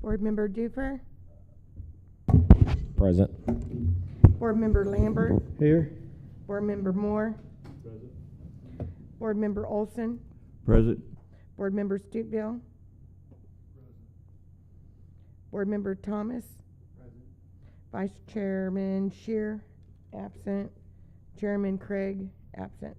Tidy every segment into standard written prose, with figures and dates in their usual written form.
Board Member Dufer, Present. Board Member Lambert, Here. Board Member Moore, Present. Board Member Olson, Present. Board Member Stuteville, Board Member Thomas, Present. Vice Chairman Shear, absent. Chairman Craig, absent.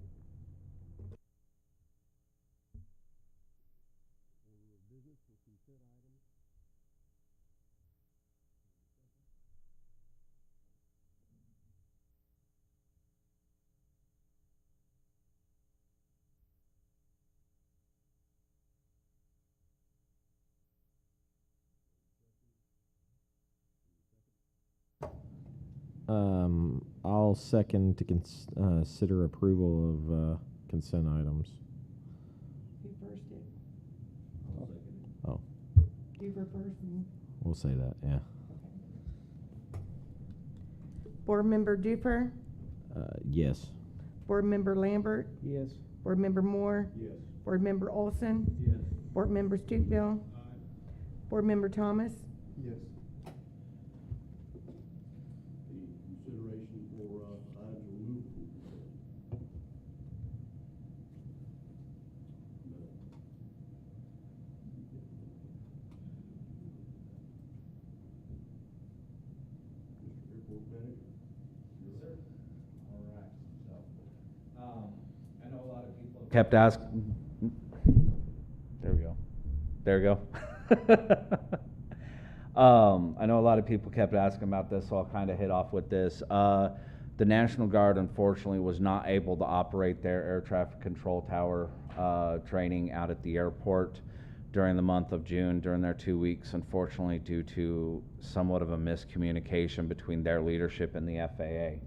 I'll second to consider approval of consent items. Who first did? I'll second it. Oh, Dufer first and we'll say that, yeah. Board Member Dufer, Yes. Board Member Lambert, Yes. Board Member Moore, Yes. Board Member Olson, Yes. Board Member Stuteville, Board Member Thomas, Yes. The consideration for items removed from consent. Mr. Airport Manager? Yes, sir. All right, so, I know a lot of people kept asking. There we go. There we go. I know a lot of people kept asking about this, so I'll kind of hit off with this. The National Guard unfortunately was not able to operate their air traffic control tower training out at the airport during the month of June, during their 2 weeks, unfortunately, due to somewhat of a miscommunication between their leadership and the FAA.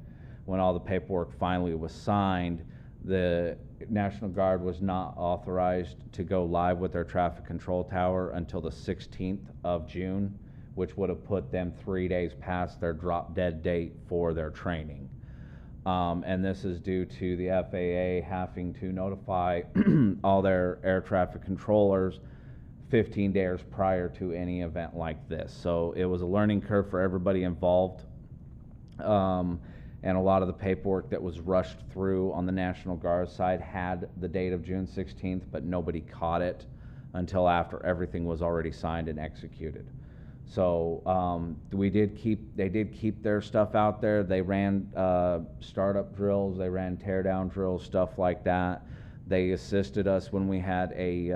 When all the paperwork finally was signed, the National Guard was not authorized to go live with their traffic control tower until the 16th of June, which would have put them 3 days past their drop dead date for their training. And this is due to the FAA having to notify all their air traffic controllers 15 days prior to any event like this. So it was a learning curve for everybody involved. And a lot of the paperwork that was rushed through on the National Guard side had the date of June 16th, but nobody caught it until after everything was already signed and executed. So they did keep their stuff out there. They ran startup drills, they ran teardown drills, stuff like that. They assisted us when we had a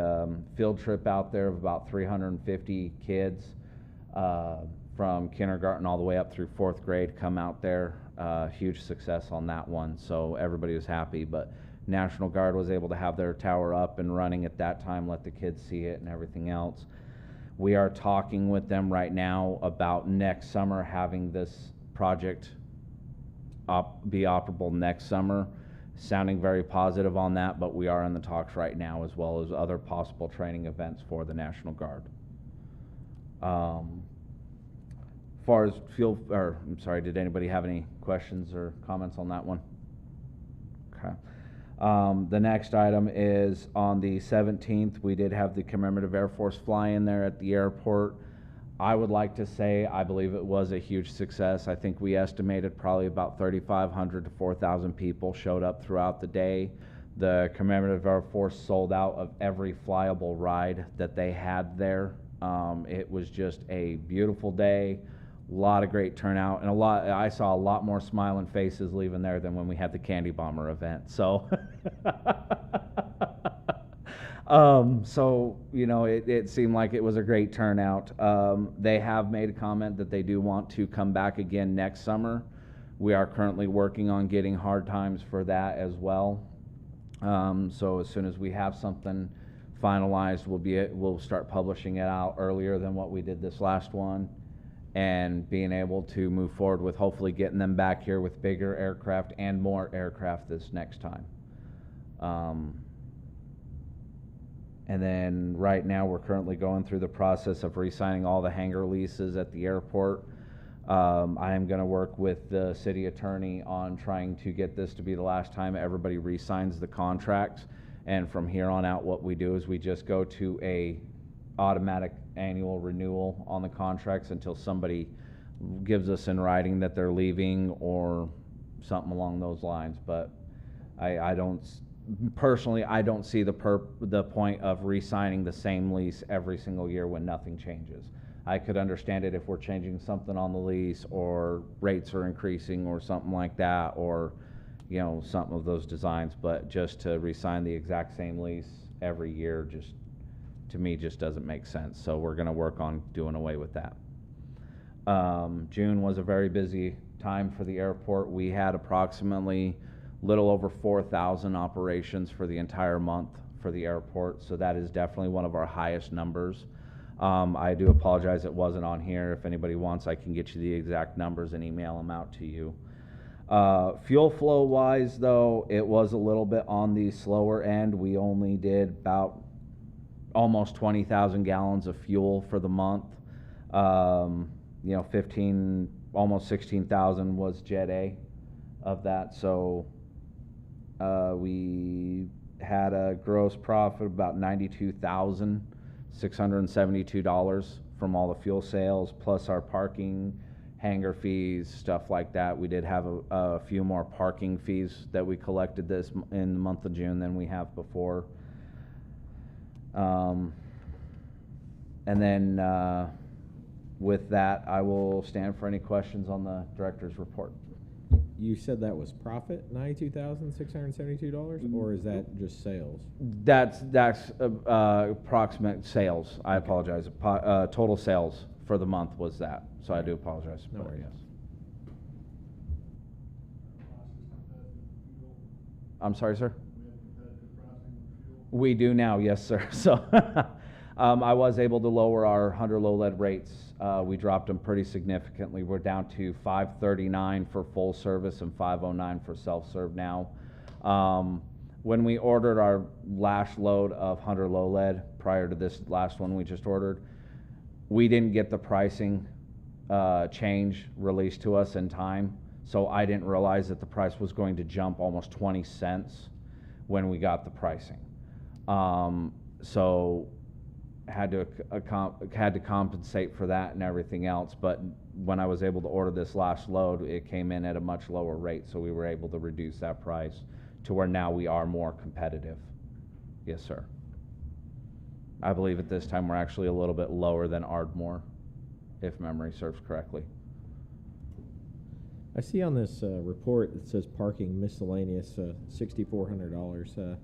field trip out there of about 350 kids from kindergarten all the way up through 4th grade come out there. Huge success on that one, so everybody was happy. But National Guard was able to have their tower up and running at that time, let the kids see it and everything else. We are talking with them right now about next summer having this project be operable next summer. Sounding very positive on that, but we are in the talks right now as well as other possible training events for the National Guard. As far as did anybody have any questions or comments on that one? Okay. The next item is on the 17th, we did have the Commemorative Air Force fly in there at the airport. I would like to say I believe it was a huge success. I think we estimated probably about 3,500 to 4,000 people showed up throughout the day. The Commemorative Air Force sold out of every flyable ride that they had there. It was just a beautiful day. A lot of great turnout, and I saw a lot more smiling faces leaving there than when we had the Candy Bomber event. So, it seemed like it was a great turnout. They have made a comment that they do want to come back again next summer. We are currently working on getting hard times for that as well. So as soon as we have something finalized, we'll start publishing it out earlier than what we did this last one, and being able to move forward with hopefully getting them back here with bigger aircraft and more aircraft this next time. And then right now we're currently going through the process of re-signing all the hangar leases at the airport. I am going to work with the city attorney on trying to get this to be the last time everybody re-signs the contracts. And from here on out, what we do is we just go to a automatic annual renewal on the contracts until somebody gives us in writing that they're leaving or something along those lines. But I don't, personally, I don't see the point of re-signing the same lease every single year when nothing changes. I could understand it if we're changing something on the lease, or rates are increasing or something like that, or, you know, something of those designs, but just to re-sign the exact same lease every year, just, to me, just doesn't make sense. So we're gonna work on doing away with that. June was a very busy time for the airport. We had approximately little over 4,000 operations for the entire month for the airport, so that is definitely one of our highest numbers. I do apologize it wasn't on here. If anybody wants, I can get you the exact numbers and email them out to you. Fuel flow wise though, it was a little bit on the slower end. We only did about almost 20,000 gallons of fuel for the month. You know, almost 16,000 was Jet A of that. So we had a gross profit of about $92,672 from all the fuel sales, plus our parking, hangar fees, stuff like that. We did have a few more parking fees that we collected in the month of June than we have before. And then with that, I will stand for any questions on the director's report. You said that was profit, $92,672, or is that just sales? That's approximate sales. I apologize. Total sales for the month was that. So I do apologize. No but worries. Yes. I'm sorry, sir? We do now, yes, sir. So I was able to lower our 100 low lead rates. We dropped them pretty significantly. We're down to $539 for full service and $509 for self-serve now. When we ordered our last load of 100 low lead prior to this last one we just ordered, we didn't get the pricing change released to us in time. So I didn't realize that the price was going to jump almost 20 cents when we got the pricing. So had to compensate for that and everything else. But when I was able to order this last load, it came in at a much lower rate. So we were able to reduce that price to where now we are more competitive. Yes, sir. I believe at this time we're actually a little bit lower than Ardmore, if memory serves correctly. I see on this report it says parking miscellaneous $6,400.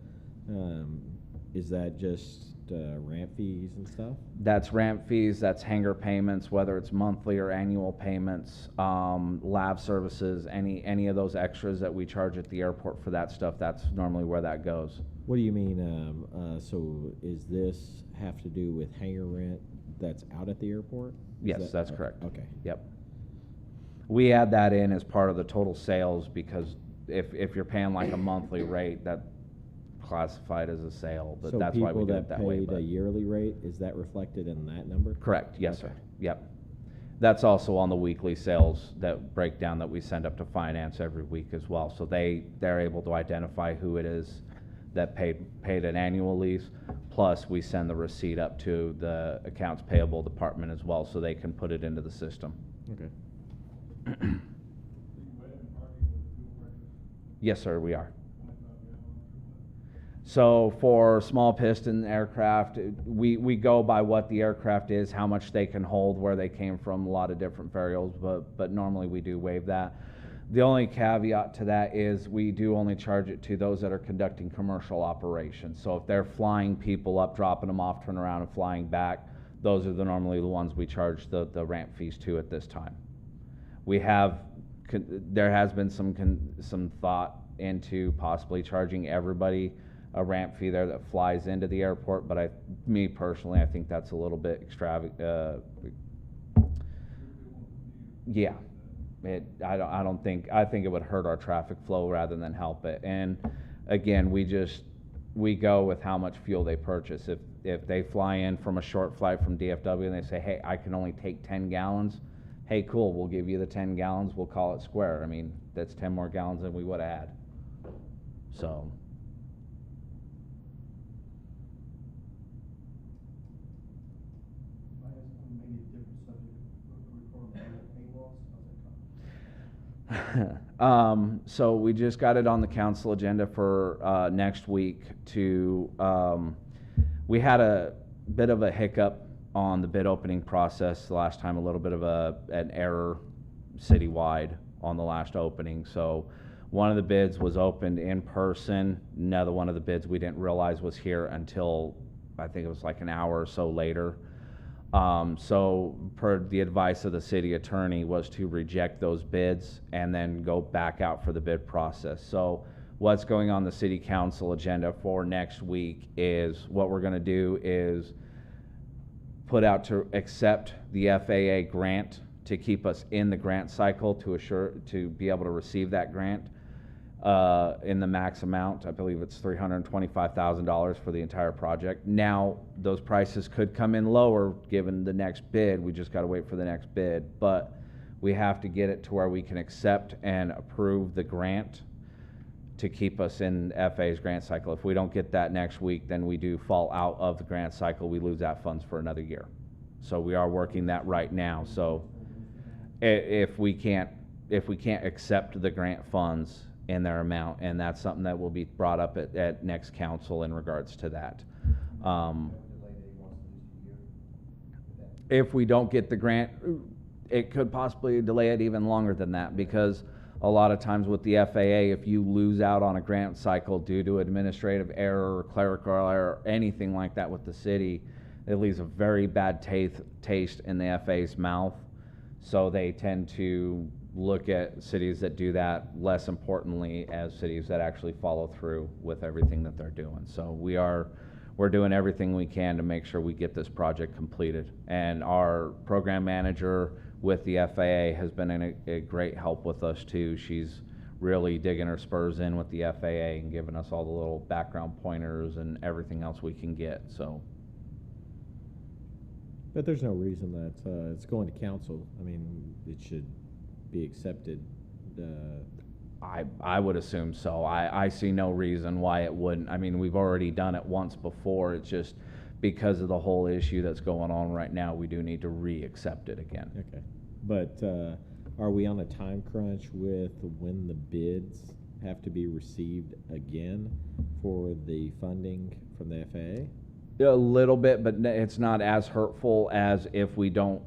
Is that just ramp fees and stuff? That's ramp fees, that's hangar payments, whether it's monthly or annual payments, lab services, any of those extras that we charge at the airport for that stuff, that's normally where that goes. What do you mean? So is this have to do with hangar rent that's out at the airport? Yes, that's correct. Okay. Yep. We add that in as part of the total sales because if you're paying like a monthly rate, that classified as a sale, but So that's why we do it that way. people that paid a yearly rate, is that reflected in that number? Correct, yes, Okay. sir. Yep. That's also on the weekly sales that breakdown that we send up to finance every week as well. So they're able to identify who it is that paid an annual lease, plus we send the receipt up to the accounts payable department as well, so they can put it into the system. Okay. Yes, sir, we are. So for small piston aircraft, we go by what the aircraft is, how much they can hold, where they came from, a lot of different variables, but normally we do waive that. The only caveat to that is we do only charge it to those that are conducting commercial operations. So if they're flying people up, dropping them off, turning around and flying back, those are normally the ones we charge the ramp fees to at this time. There has been some thought into possibly charging everybody a ramp fee there that flies into the airport, but me personally, I think that's a little bit extravagant. Yeah, I think it would hurt our traffic flow rather than help it. And again, we go with how much fuel they purchase. If they fly in from a short flight from DFW and they say, hey, I can only take 10 gallons, hey, cool, we'll give you the 10 gallons, we'll call it square. I mean, that's 10 more gallons than we would have had. So. So we just got it on the council agenda for next week to, we had a bit of a hiccup on the bid opening process the last time, a little bit of an error citywide on the last opening. So one of the bids was opened in person. Another one of the bids we didn't realize was here until I think it was like an hour or so later. So per the advice of the city attorney was to reject those bids and then go back out for the bid process. So what's going on the city council agenda for next week is what we're gonna do is put out to accept the FAA grant to keep us in the grant cycle to be able to receive that grant in the max amount. I believe it's $325,000 for the entire project. Now, those prices could come in lower given the next bid. We just got to wait for the next bid. But we have to get it to where we can accept and approve the grant to keep us in FAA's grant cycle. If we don't get that next week, then we do fall out of the grant cycle. We lose that funds for another year. So we are working that right now. So if we can't accept the grant funds in their amount, and that's something that will be brought up at next council in regards to that. If we don't get the grant, it could possibly delay it even longer than that, because a lot of times with the FAA, if you lose out on a grant cycle due to administrative error or clerical error or anything like that with the city, it leaves a very bad taste in the FAA's mouth. So they tend to look at cities that do that, less importantly as cities that actually follow through with everything that they're doing. So we're doing everything we can to make sure we get this project completed. And our program manager with the FAA has been a great help with us too. She's really digging her spurs in with the FAA and giving us all the little background pointers and everything else we can get. So. But there's no reason that it's going to council. I mean, it should be accepted. I would assume so. I see no reason why it wouldn't. I mean, we've already done it once before. It's just because of the whole issue that's going on right now, we do need to re-accept it again. Okay. But are we on a time crunch with when the bids have to be received again for the funding from the FAA? A little bit, but it's not as hurtful as if we don't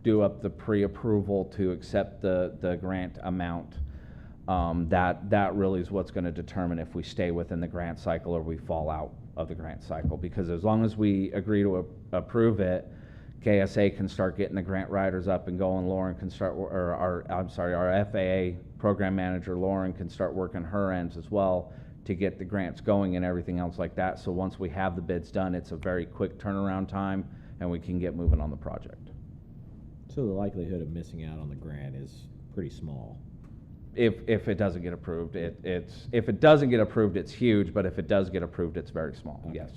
do up the pre-approval to accept the grant amount. That really is what's going to determine if we stay within the grant cycle or we fall out of the grant cycle. Because as long as we agree to approve it, KSA can start getting the grant writers up and going. Lauren can start, or our FAA program manager Lauren can start working her ends as well to get the grants going and everything else like that. So once we have the bids done, it's a very quick turnaround time and we can get moving on the project. So the likelihood of missing out on the grant is pretty small. If it doesn't get approved, if it doesn't get approved, it's huge, but if it does get approved, it's very small. Okay. Yes.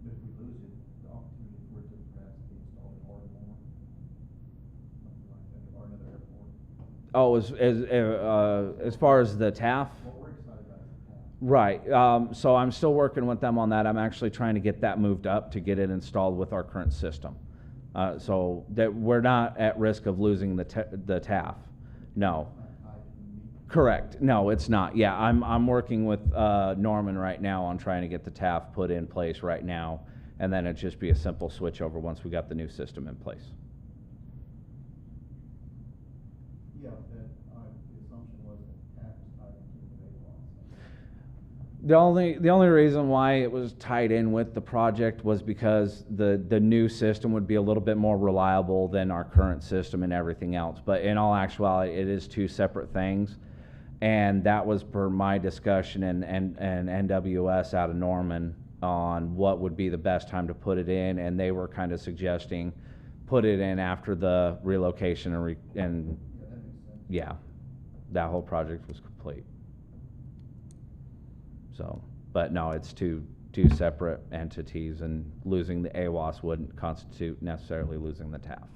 But if we lose it, the opportunity for it to perhaps be installed in Ardmore, something like that, or another airport. Oh, as far as the TAF? What we're excited about is the TAF. Right. So I'm still working with them on that. I'm actually trying to get that moved up to get it installed with our current system. So that we're not at risk of losing the TAF. No. Correct. No, it's not. Yeah, I'm working with Norman right now on trying to get the TAF put in place right now, and then it'd just be a simple switch over once we got the new system in place. Yeah, the assumption was that TAF was tied into the Mayflower. The only reason why it was tied in with the project was because the new system would be a little bit more reliable than our current system and everything else. But in all actuality, it is two separate things. And that was per my discussion and NWS out of Norman on what would be the best time to put it in. And they were kind of suggesting put it in after the relocation and Yeah, that makes sense. yeah, that whole project was complete. So, but no, it's two separate entities, and losing the AWAS wouldn't constitute necessarily losing the TAF.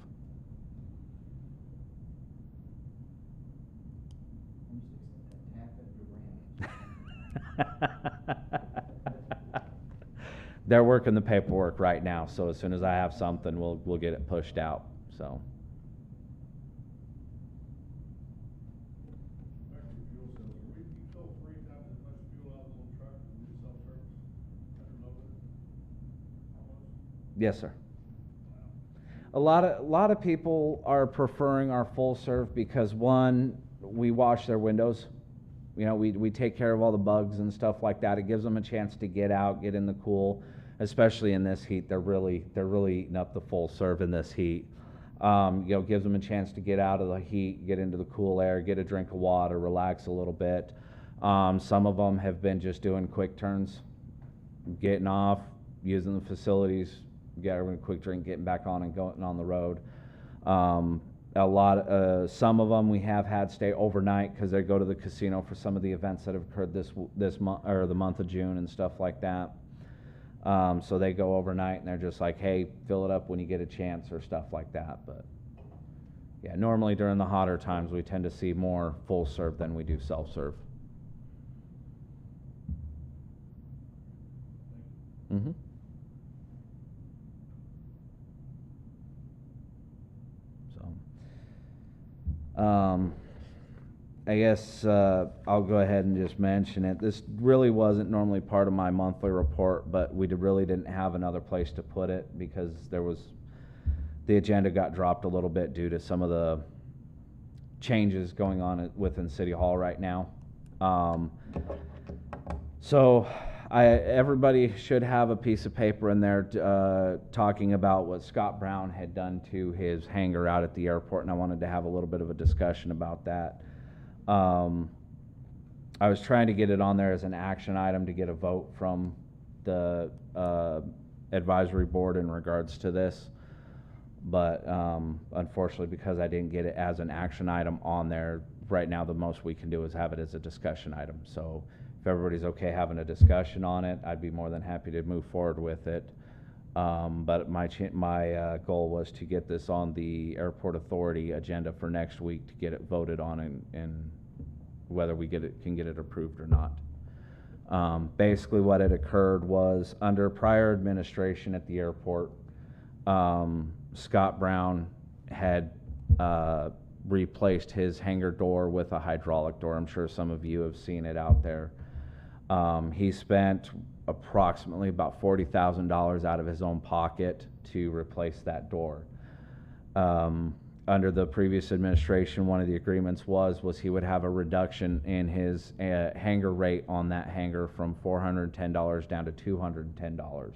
When you say TAF at your ranch. They're working the paperwork right now, so as soon as I have something, we'll get it pushed out, so. Back to the fuel cells, you fill 3 times as much fuel out of one truck and do self-service? Almost? Yes, sir. A lot of people are preferring our full serve because, one, we wash their windows. You know, we take care of all the bugs and stuff like that. It gives them a chance to get out, get in the cool, especially in this heat. They're really eating up the full serve in this heat. You know, gives them a chance to get out of the heat, get into the cool air, get a drink of water, relax a little bit. Some of them have been just doing quick turns, getting off, using the facilities, getting a quick drink, getting back on and going on the road. Some of them we have had stay overnight because they go to the casino for some of the events that have occurred this month or the month of June and stuff like that. So they go overnight and they're just like, hey, fill it up when you get a chance or stuff like that. But yeah, normally during the hotter times we tend to see more full serve than we do self-serve. Mm-hmm. I guess I'll go ahead and just mention it. This really wasn't normally part of my monthly report, but we really didn't have another place to put it because the agenda got dropped a little bit due to some of the changes going on within City Hall right now. So everybody should have a piece of paper in there talking about what Scott Brown had done to his hangar out at the airport, and I wanted to have a little bit of a discussion about that. I was trying to get it on there as an action item to get a vote from the advisory board in regards to this, but unfortunately, because I didn't get it as an action item on there, right now the most we can do is have it as a discussion item. So if everybody's okay having a discussion on it, I'd be more than happy to move forward with it. But my goal was to get this on the Airport Authority agenda for next week to get it voted on and whether we can get it approved or not. Basically what had occurred was under prior administration at the airport, Scott Brown had replaced his hangar door with a hydraulic door. I'm sure some of you have seen it out there. He spent approximately about $40,000 out of his own pocket to replace that door. Under the previous administration, one of the agreements was he would have a reduction in his hangar rate on that hangar from $410 down to $210,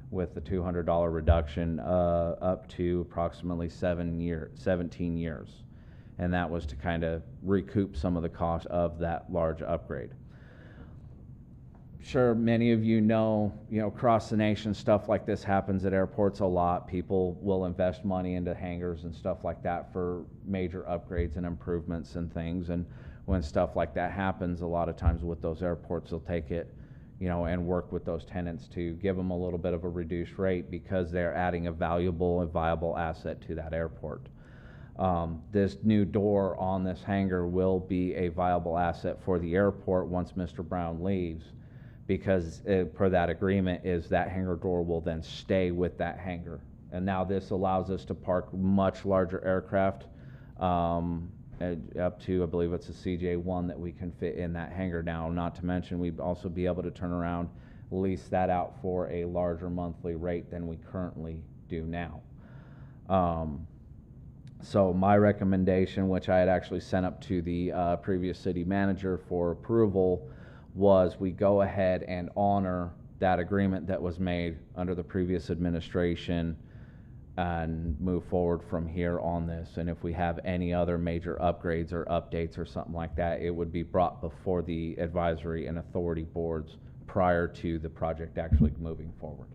with the $200 reduction up to approximately 17 years. And that was to kind of recoup some of the cost of that large upgrade. Sure, many of you know, across the nation, stuff like this happens at airports a lot. People will invest money into hangars and stuff like that for major upgrades and improvements and things. And when stuff like that happens, a lot of times with those airports, they'll take it, and work with those tenants to give them a little bit of a reduced rate because they're adding a valuable and viable asset to that airport. This new door on this hangar will be a viable asset for the airport once Mr. Brown leaves, because per that agreement is that hangar door will then stay with that hangar. And now this allows us to park much larger aircraft, up to, I believe it's a CJ1 that we can fit in that hangar now. Not to mention we'd also be able to turn around, lease that out for a larger monthly rate than we currently do now. So my recommendation, which I had actually sent up to the previous city manager for approval, was we go ahead and honor that agreement that was made under the previous administration and move forward from here on this. And if we have any other major upgrades or updates or something like that, it would be brought before the advisory and authority boards prior to the project actually moving forward.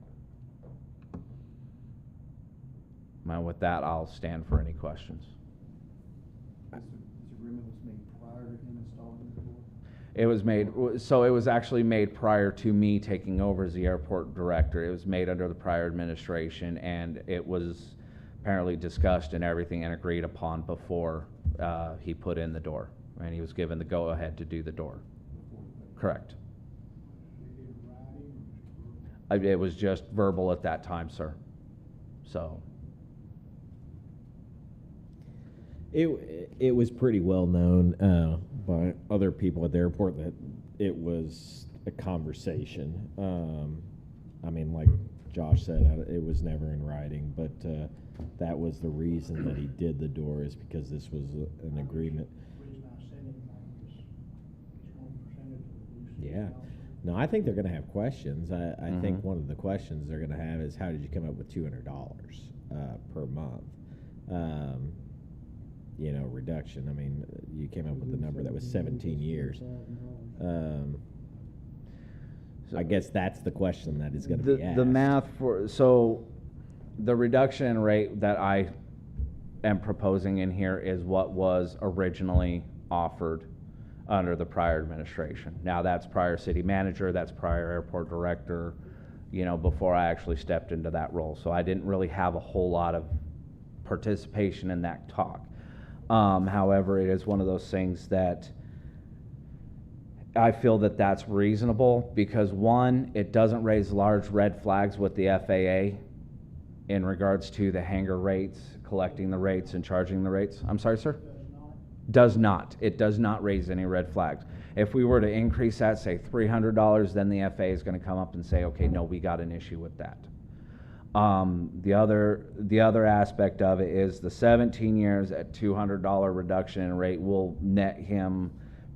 Now with that, I'll stand for any questions. This agreement was made prior to him installing the door? It was actually made prior to me taking over as the airport director. It was made under the prior administration, and it was apparently discussed and everything and agreed upon before he put in the door, and he was given the go-ahead to do the door. Correct. It was just verbal at that time, sir. So, It was pretty well known by other people at the airport that it was a conversation. I mean, like Josh said, it was never in writing, but that was the reason that he did the door, is because this was an agreement. Reason I said anything is he's going to present it to the new city Yeah. council. No, I think they're going to have questions. I think Mhm. one of the questions they're going to have is, how did you come up with $200 per month? Reduction. I mean, you came up with a number that was 17 years. I guess that's the question that is going to be asked. the math so the reduction in rate that I am proposing in here is what was originally offered under the prior administration. Now, that's prior city manager, that's prior airport director, before I actually stepped into that role. So I didn't really have a whole lot of participation in that talk. However, it is one of those things that I feel that that's reasonable because, one, it doesn't raise large red flags with the FAA in regards to the hangar rates, collecting the rates and charging the rates. I'm sorry, sir? Does not. It does not raise any red flags. If we were to increase that, say $300, then the FAA is going to come up and say, okay, no, we got an issue with that. The other aspect of it is the 17 years at $200 reduction in rate will net him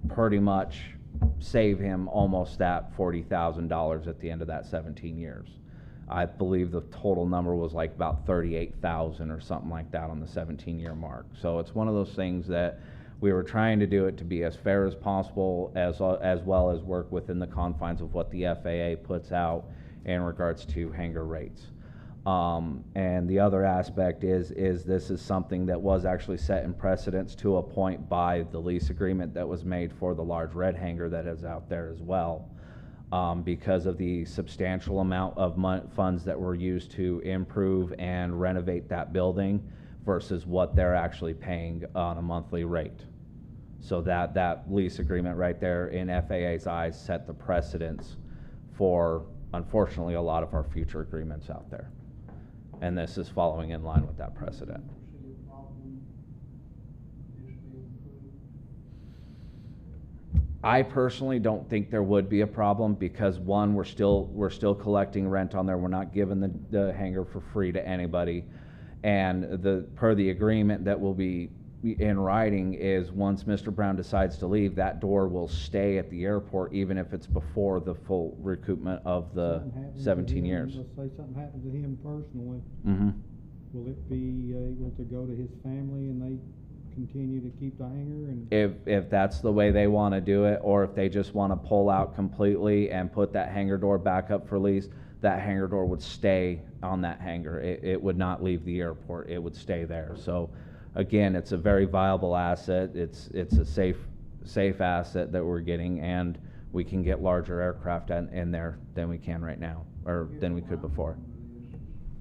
pretty much, save him almost that $40,000 at the end of that 17 years. I believe the total number was like about 38,000 or something like that on the 17-year mark. So it's one of those things that we were trying to do it to be as fair as possible, as well as work within the confines of what the FAA puts out in regards to hangar rates. And the other aspect is this is something that was actually set in precedence to a point by the lease agreement that was made for the large red hangar that is out there as well. Because of the substantial amount of funds that were used to improve and renovate that building versus what they're actually paying on a monthly rate. So that lease agreement right there in FAA's eyes set the precedence for, unfortunately, a lot of our future agreements out there. And this is following in line with that precedent. See a problem with this being approved? I personally don't think there would be a problem because, one, we're still collecting rent on there. We're not giving the hangar for free to anybody. And per the agreement that will be in writing is, once Mr. Brown decides to leave, that door will stay at the airport even if it's before the full recoupment of the Something happens to 17 him, years. Let's say something happens to him personally, Mm-hmm. will it be able to go to his family and they continue to keep the hangar and? If that's the way they want to do it, or if they just want to pull out completely and put that hangar door back up for lease, that hangar door would stay on that hangar. It would not leave the airport. It would stay there. So again, it's a very viable asset. It's a safe asset that we're getting, and we can get larger aircraft in there than we can right now, or than we could before.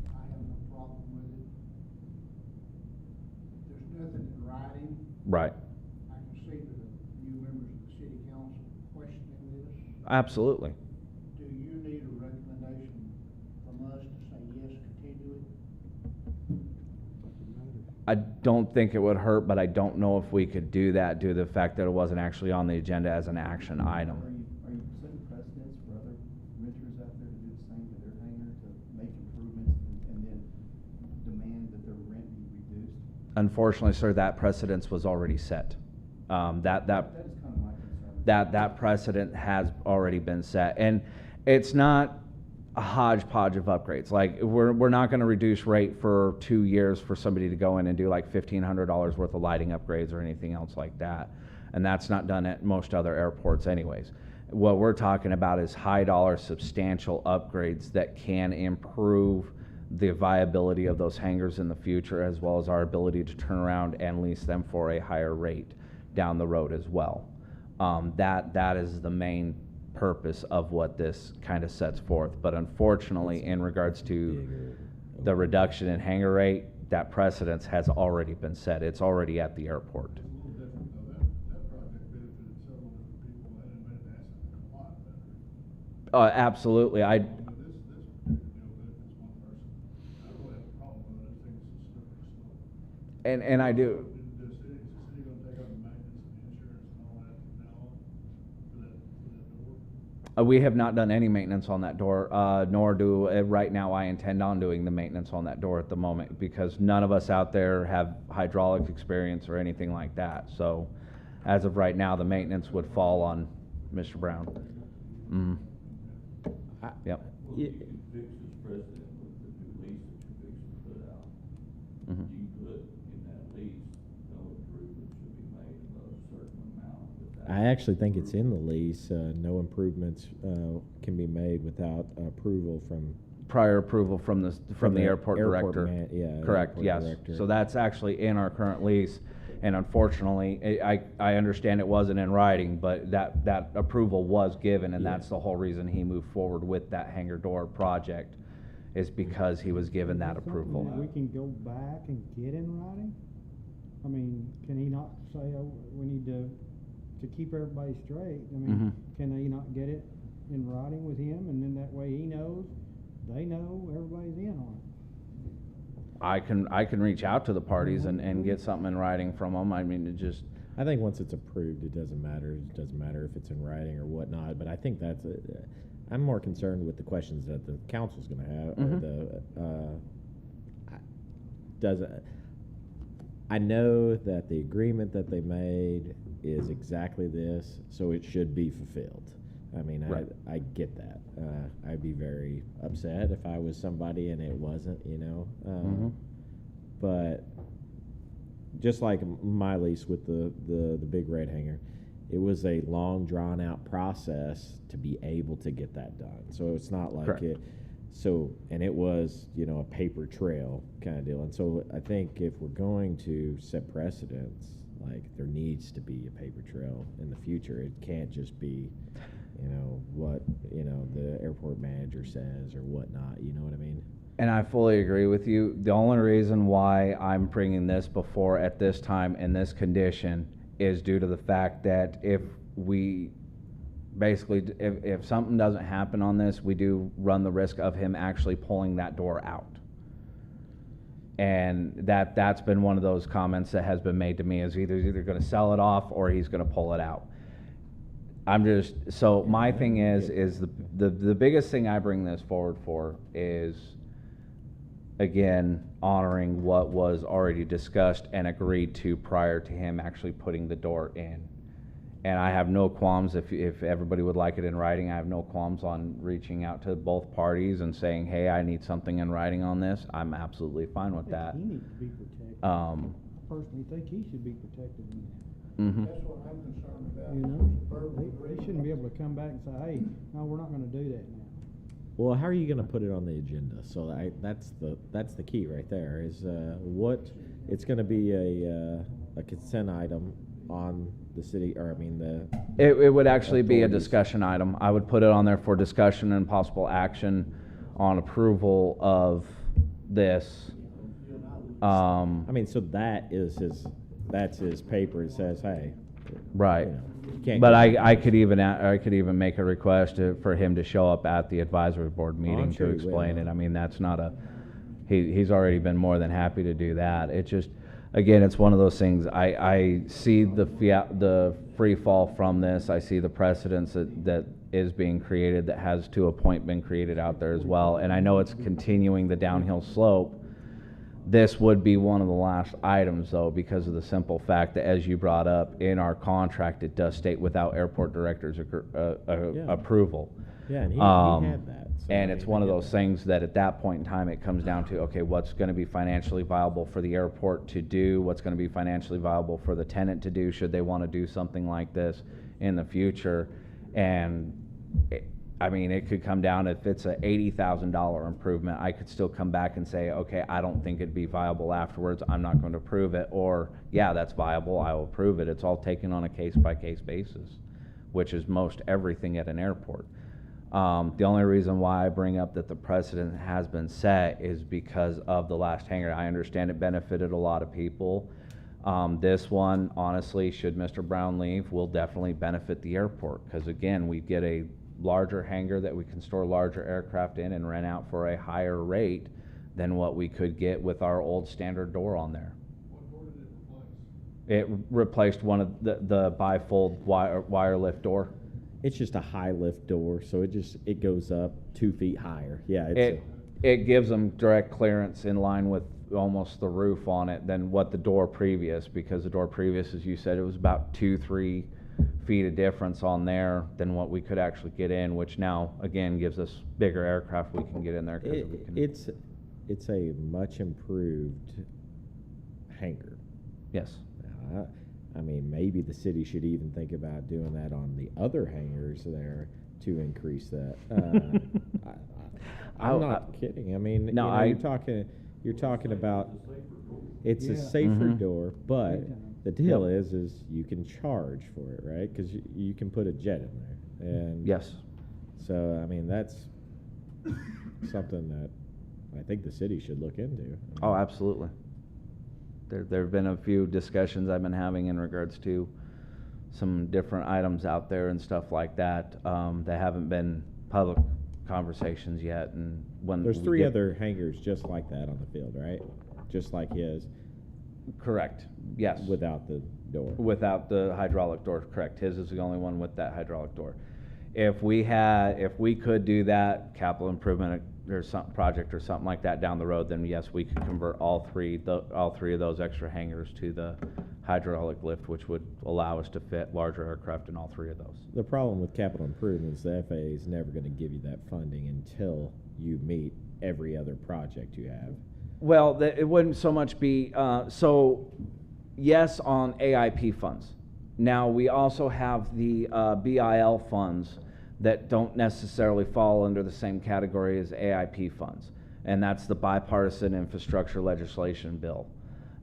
I have no problem with it. There's nothing in writing. Right. I can see that a few members of the city council questioning this. Absolutely. Do you need a recommendation from us to say yes, continue it? I don't think it would hurt, but I don't know if we could do that due to the fact that it wasn't actually on the agenda as an action item. Are you setting precedents for other renters out there to do the same to their hangar, to make improvements and then demand that their rent be reduced? Unfortunately, sir, that precedence was already set. That is kind of my concern. That precedent has already been set, and it's not a hodgepodge of upgrades. Like, we're not going to reduce rate for 2 years for somebody to go in and do like $1,500 worth of lighting upgrades or anything else like that, and that's not done at most other airports anyways. What we're talking about is high dollar substantial upgrades that can improve the viability of those hangars in the future, as well as our ability to turn around and lease them for a higher rate down the road as well. That is the main purpose of what this kind of sets forth. But unfortunately, in regards to the reduction in hangar rate, that precedence has already been set. It's already at the airport. It's a little different though. That project benefited several different people and it made an asset a lot better. Absolutely. This And I do. Is the city gonna take on the maintenance and insurance and all that from now on for that door? We have not done any maintenance on that door, nor do, right now I intend on doing the maintenance on that door at the moment, because none of us out there have hydraulic experience or anything like that. So, as of right now, the maintenance would fall on Mr. Brown. Mm. Yep. Well, you can fix this precedent with the new lease that you're fixing to put out. Mhm. You put in that lease, no improvement should be made above a certain amount without. I actually think it's in the lease, no improvements, can be made without approval from. Prior approval from the airport director. Yeah. Correct, airport yes. director. So that's actually in our current lease, and unfortunately, I understand it wasn't in writing, but that approval was given, and Yeah. that's the whole reason he moved forward with that hangar door project, is because he was given that Is it approval. something that we can go back and get in writing? I mean, can he not say, oh, we need to keep everybody straight? I mean, Mhm. can they not get it in writing with him, and then that way he knows, they know, everybody's in on it? I can reach out to the parties and get something in writing from them. I mean, it just, I think once it's approved, it doesn't matter. It doesn't matter if it's in writing or whatnot, but I think that's I'm more concerned with the questions that the council's gonna have, or Mhm. I know that the agreement that they made is exactly this, so it should be fulfilled. I mean, Right. I get that. I'd be very upset if I was somebody and it wasn't, you know? Mhm. But just like my lease with the big red hangar, it was a long, drawn-out process to be able to get that done. So it's not like Correct. and it was, you know, a paper trail kind of deal. And so I think if we're going to set precedents, like, there needs to be a paper trail in the future. It can't just be, you know, what, you know, the airport manager says or whatnot, you know what I mean? And I fully agree with you. The only reason why I'm bringing this before at this time in this condition is due to the fact that if we basically, if something doesn't happen on this, we do run the risk of him actually pulling that door out. And that's been one of those comments that has been made to me, is he's either gonna sell it off or he's gonna pull it out. So my thing is the biggest thing I bring this forward for is, again, honoring what was already discussed and agreed to prior to him actually putting the door in. And I have no qualms, if everybody would like it in writing, I have no qualms on reaching out to both parties and saying, hey, I need something in writing on this. I'm absolutely fine with I that. think he needs to be protected. I personally think he should be protected in that. Mhm. That's what I'm concerned about. You know, Verbal they agreement. shouldn't be able to come back and say, hey, no, we're not gonna do that now. Well, how are you gonna put it on the agenda? So that's the key right there, is, what, it's gonna be a consent item on the city, or I mean, It would actually be a Authorities. discussion item. I would put it on there for discussion and possible action on approval of this. I mean, so that's his paper, it says, hey. Right. you know, you can't But get- I could even make a request for him to show up at the advisory board meeting I'm sure to he will. explain it. I mean, that's not he's already been more than happy to do that. It just, again, it's one of those things, I see the free fall from this. I see the precedence that is being created, that has to a point been created out there as well. And I know it's continuing the downhill slope. This would be one of the last items, though, because of the simple fact that, as you brought up, in our contract, it does state without airport director's approval. Yeah, and he Um, had that. so And I it's mean, one I of get those that. things that at that point in time, it comes down to, okay, what's gonna be financially viable for the airport to do? What's gonna be financially viable for the tenant to do, should they wanna do something like this in the future? And I mean, it could come down, if it's a $80,000 improvement, I could still come back and say, okay, I don't think it'd be viable afterwards, I'm not going to approve it, or, yeah, that's viable, I will approve it. It's all taken on a case-by-case basis, which is most everything at an airport. The only reason why I bring up that the precedent has been set is because of the last hangar. I understand it benefited a lot of people. This one, honestly, should Mr. Brown leave, will definitely benefit the airport, because again, we get a larger hangar that we can store larger aircraft in and rent out for a higher rate than what we could get with our old standard door on there. What door It replaced one of the bifold wire lift door. It's just a high lift door, so it goes up 2 feet higher. Yeah, it's It gives them direct clearance in line with almost the roof on it than what the door previous, because the door previous, as you said, it was about 2-3 feet of difference on there than what we could actually get in, which now again gives us bigger aircraft we can get in there. 'Cause we can, it's a much improved hangar. yes. I mean, maybe the city should even think about doing that on the other hangars there to increase that. I'm not kidding. I mean, No, you're talking about it's a Yeah. safer Mhm. door, but Big time. the deal is you can charge for it, right? Because you can put a jet in there, and Yes. So I mean, that's something that I think the city should look into. Oh, absolutely. There have been a few discussions I've been having in regards to some different items out there and stuff like that. That haven't been public conversations yet, and when There's we 3 get- other hangars just like that on the field, right? Just like his, Correct. Yes. without the door. Without the hydraulic door, correct. His is the only one with that hydraulic door. If we could do that capital improvement or some project or something like that down the road, then yes, we could convert all three of those extra hangars to the hydraulic lift, which would allow us to fit larger aircraft in all 3 of those. The problem with capital improvements, the FAA is never gonna give you that funding until you meet every other project you have. Well, it wouldn't so much be, so yes, on AIP funds. Now, we also have the BIL funds that don't necessarily fall under the same category as AIP funds. And that's the bipartisan infrastructure legislation bill.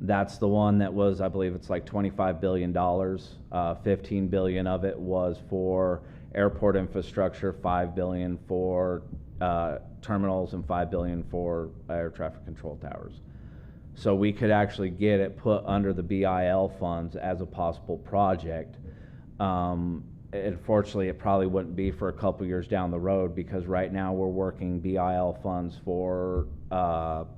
That's the one that was, I believe it's like $25 billion. 15 billion of it was for airport infrastructure, 5 billion for terminals, and 5 billion for air traffic control towers. So we could actually get it put under the BIL funds as a possible project. Unfortunately, it probably wouldn't be for a couple years down the road, because right now we're working BIL funds for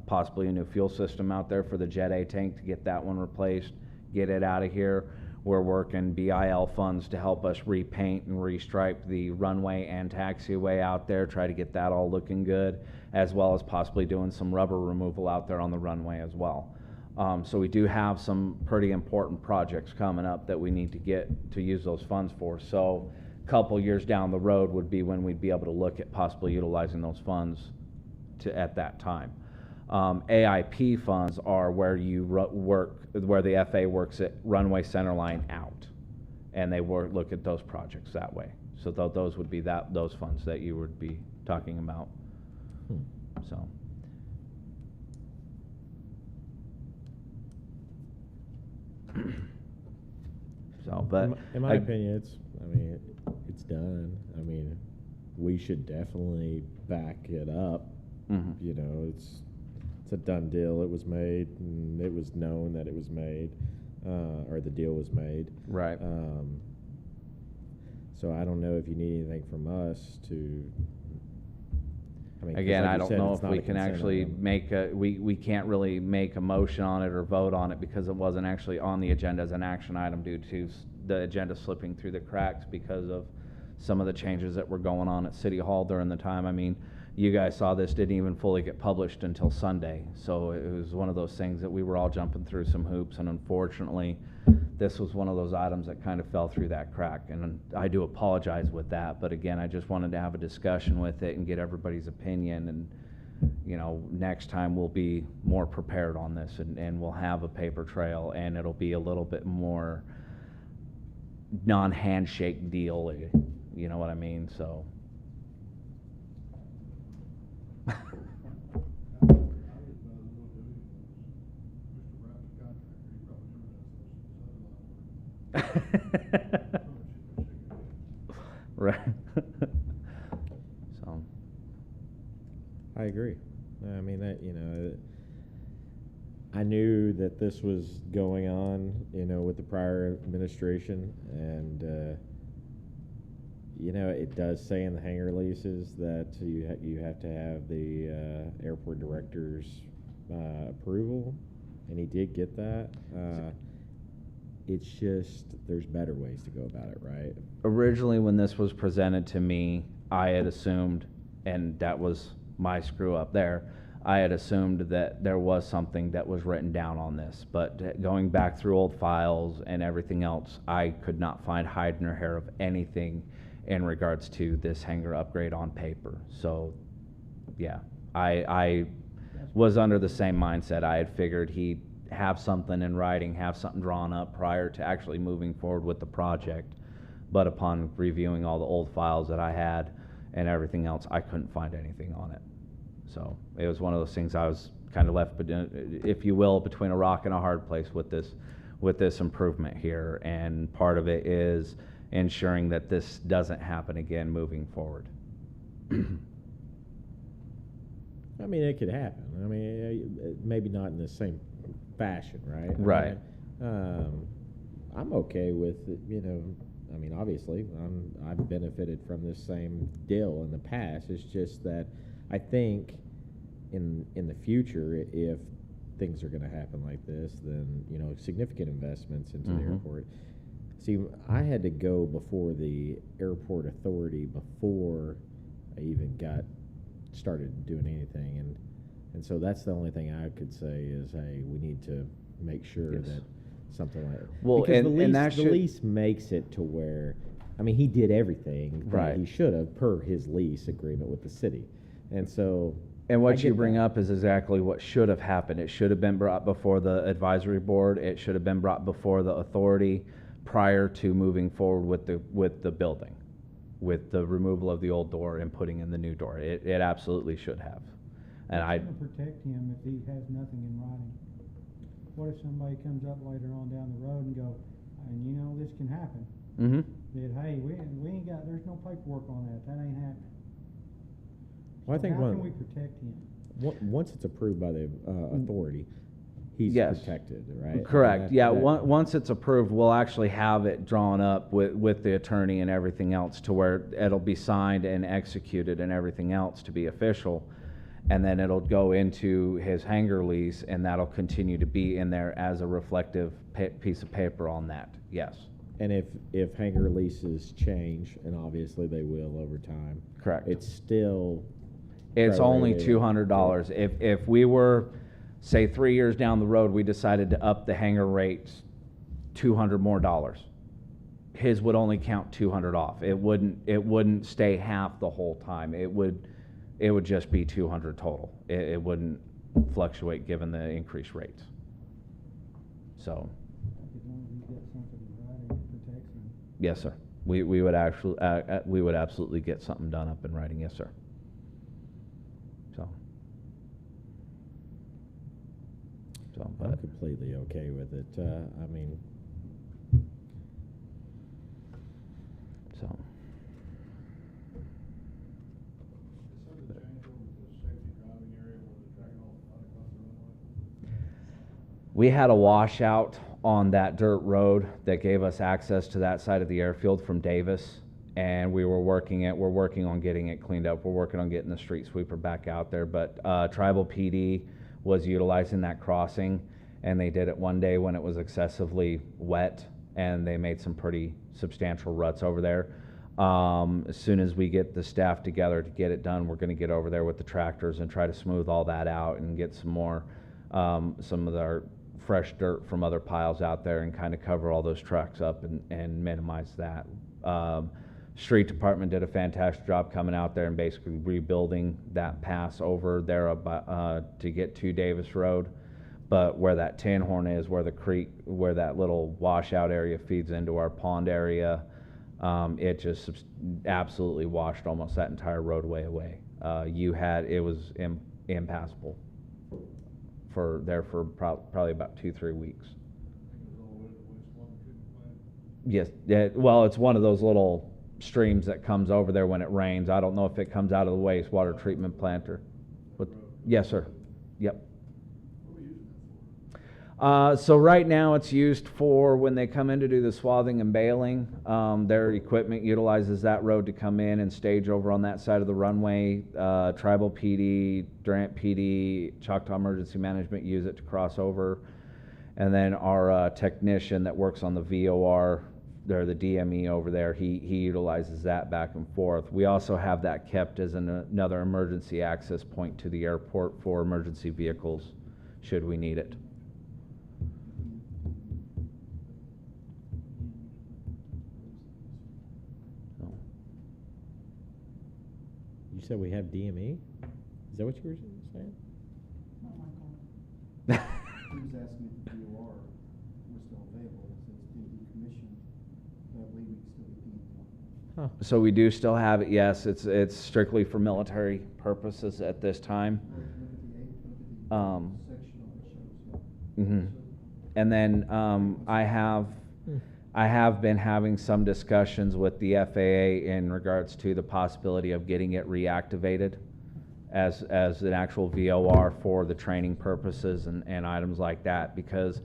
possibly a new fuel system out there for the Jet A tank to get that one replaced, get it out of here. We're working BIL funds to help us repaint and restripe the runway and taxiway out there, try to get that all looking good, as well as possibly doing some rubber removal out there on the runway as well. So we do have some pretty important projects coming up that we need to get to use those funds for. So a couple years down the road would be when we'd be able to look at possibly utilizing those funds at that time. AIP funds are where you where the FAA works at runway centerline out, and they look at those projects that way. So those would be those funds that you would be talking about. So. But In my opinion, it's done. I mean, we should definitely back it up. Mhm. You know, it's a done deal. It was made, and it was known that it was made, or the deal was made. Right. So I don't know if you need anything from us to. I mean, 'cause Again, like I you don't said, know it's if not we a can consent actually item. we can't really make a motion on it or vote on it, because it wasn't actually on the agenda as an action item due to the agenda slipping through the cracks because of some of the changes that were going on at City Hall during the time. I mean, you guys saw this didn't even fully get published until Sunday, so it was one of those things that we were all jumping through some hoops, and unfortunately, this was one of those items that kind of fell through that crack, and I do apologize with that, but again, I just wanted to have a discussion with it and get everybody's opinion, and you know, next time we'll be more prepared on this, and we'll have a paper trail, and it'll be a little bit more non-handshake deal, you know what I mean, so. I would know what doing was Mr. Brown's contractor, he probably never does those satellite work. Right. So. I agree. I mean, that, you know, I knew that this was going on, you know, with the prior administration, and you know, it does say in the hangar leases that you have to have the airport director's approval, and he did get that. it's just, there's better ways to go about it, right? Originally, when this was presented to me, I had assumed, and that was my screw up there, I had assumed that there was something that was written down on this, but going back through old files and everything else, I could not find hide nor hair of anything in regards to this hangar upgrade on paper. So, yeah, I was under the same mindset. I had figured he'd have something in writing, have something drawn up prior to actually moving forward with the project. But upon reviewing all the old files that I had and everything else, I couldn't find anything on it. So it was one of those things I was kind of left, if you will, between a rock and a hard place with this improvement here. And part of it is ensuring that this doesn't happen again moving forward. I mean, it could happen. I mean, maybe not in the same fashion, right? Right. I'm okay with, you know, I mean, obviously, I've benefited from this same deal in the past. It's just that I think in the future, if things are going to happen like this, then, you know, significant investments into the airport. See, I had to go before the airport authority before I even started doing anything, and so that's the only thing I could say is, hey, we need to make sure that something like that. Well, because and that the lease makes it to where, I mean, he did everything that Right. he should have per his lease agreement with the city, and so. And I what you get bring that. up is exactly what should have happened. It should have been brought before the advisory board. It should have been brought before the authority prior to moving forward with the building, with the removal of the old door and putting in the new door. It absolutely should have. And What's I, gonna protect him if he has nothing in writing? What if somebody comes up later on down the road and go, and you know, this can happen, that, hey, we ain't got, there's no paperwork on that, that ain't happening. Well, I So think how one- can we protect him? Once it's approved by the authority, he's Yes. protected, right? Correct. Yeah. That- Once it's approved, we'll actually have it drawn up with the attorney and everything else to where it'll be signed and executed and everything else to be official. And then it'll go into his hangar lease, and that'll continue to be in there as a reflective piece of paper on that. Yes. And if hangar leases change, and obviously they will over time. Correct. It's still. It's only prorated. $200. If we were, say, 3 years down the road, we decided to up the hangar rates $200 more, his would only count 200 off. It wouldn't stay half the whole time. It would just be 200 total. It wouldn't fluctuate given the increased rates. So, As long as he's got something in writing that protects him. yes, sir. We would absolutely get something done up in writing. Yes, sir. So, I'm but completely okay with it. I mean, so. Is something changed over to the safety driving area where they're tracking all the flight across the runway? We had a washout on that dirt road that gave us access to that side of the airfield from Davis, and we're working on getting it cleaned up. We're working on getting the street sweeper back out there, but Tribal PD was utilizing that crossing, and they did it one day when it was excessively wet, and they made some pretty substantial ruts over there. As soon as we get the staff together to get it done, we're going to get over there with the tractors and try to smooth all that out and get some more, some of our fresh dirt from other piles out there and kind of cover all those trucks up and minimize that. Street department did a fantastic job coming out there and basically rebuilding that pass over there to get to Davis Road. But where that tin horn is, where the creek, where that little washout area feeds into our pond area, it just absolutely washed almost that entire roadway away. It was impassable for probably about 2-3 weeks. I think it was all the way to the wastewater treatment plant. Yes, yeah, well, it's one of those little streams that comes over there when it rains. I don't know if it comes out of the wastewater treatment plant or, but, yes, sir. Yep. What are we using that for? So right now it's used for when they come in to do the swathing and baling. Their equipment utilizes that road to come in and stage over on that side of the runway. Tribal PD, Durant PD, Choctaw Emergency Management use it to cross over. And then our technician that works on the VOR, or the DME over there, he utilizes that back and forth. We also have that kept as another emergency access point to the airport for emergency vehicles, should we need it. So, You said we have DME? Is that what you were saying? He was asking if the DOR was still available, since it's been decommissioned, but I believe we can still get the one. Huh. So we do still have it, yes, it's strictly for military purposes at this time. Look at the section on it shows, yeah. Mhm. And then I have been having some discussions with the FAA in regards to the possibility of getting it reactivated as an actual VOR for the training purposes and items like that, because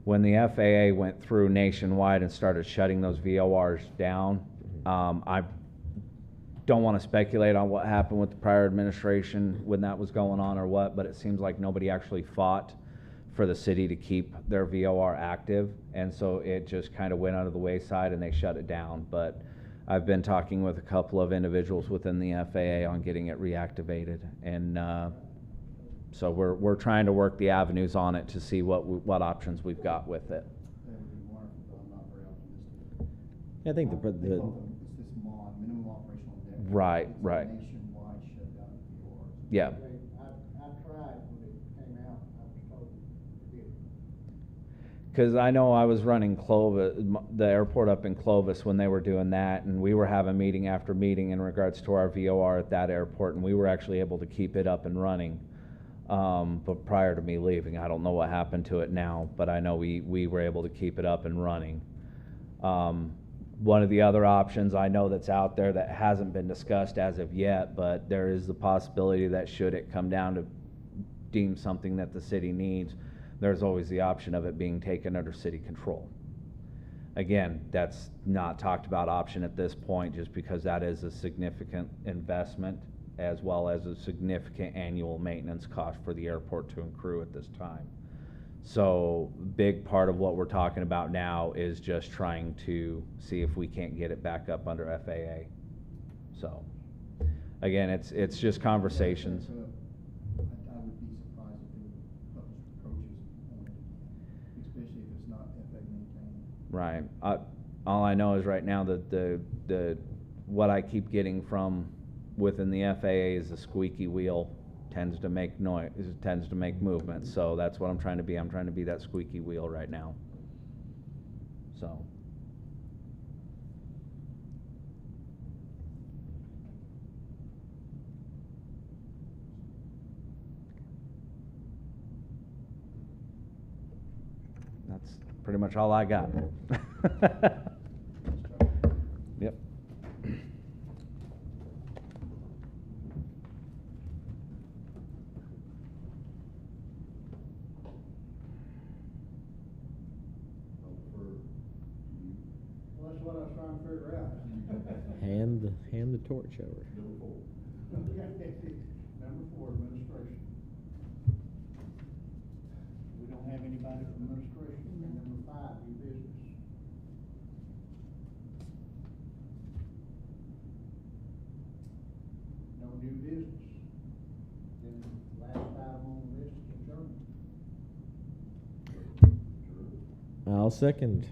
when the FAA went through nationwide and started shutting those VORs down, I don't want to speculate on what happened with the prior administration when that was going on or what, but it seems like nobody actually fought for the city to keep their VOR active, and so it just kind of went under the wayside and they shut it down. But I've been talking with a couple of individuals within the FAA on getting it reactivated, and so we're trying to work the avenues on it to see what options we've got with it. That would be wonderful, but I'm not very optimistic. I think They call them, it's this MOD, minimum operational deck. Right, It's a right. nationwide shutdown of VORs. Yeah. I tried when it came out, I was told to get it. Because I know I was running Clovis, the airport up in Clovis when they were doing that, and we were having meeting after meeting in regards to our VOR at that airport, and we were actually able to keep it up and running. But prior to me leaving, I don't know what happened to it now, but I know we were able to keep it up and running. One of the other options I know that's out there that hasn't been discussed as of yet, but there is the possibility that should it come down to deem something that the city needs, there's always the option of it being taken under city control. Again, that's not talked about option at this point, just because that is a significant investment as well as a significant annual maintenance cost for the airport to accrue at this time. So big part of what we're talking about now is just trying to see if we can't get it back up under FAA. So again, it's just conversations. I would be surprised if they would publish approaches on it, especially if it's not FAA maintained. Right. All I know is right now that the what I keep getting from within the FAA is the squeaky wheel tends to make noise, tends to make movement. So that's what I'm trying to be. I'm trying to be that squeaky wheel right now. So. That's pretty much all I got. Yep. Well, that's what I was trying to figure out. Hand the torch over. Number 4, administration. We don't have anybody from administration. And number 5, new business. No new business. Then the last item on the list is adjournment. I'll second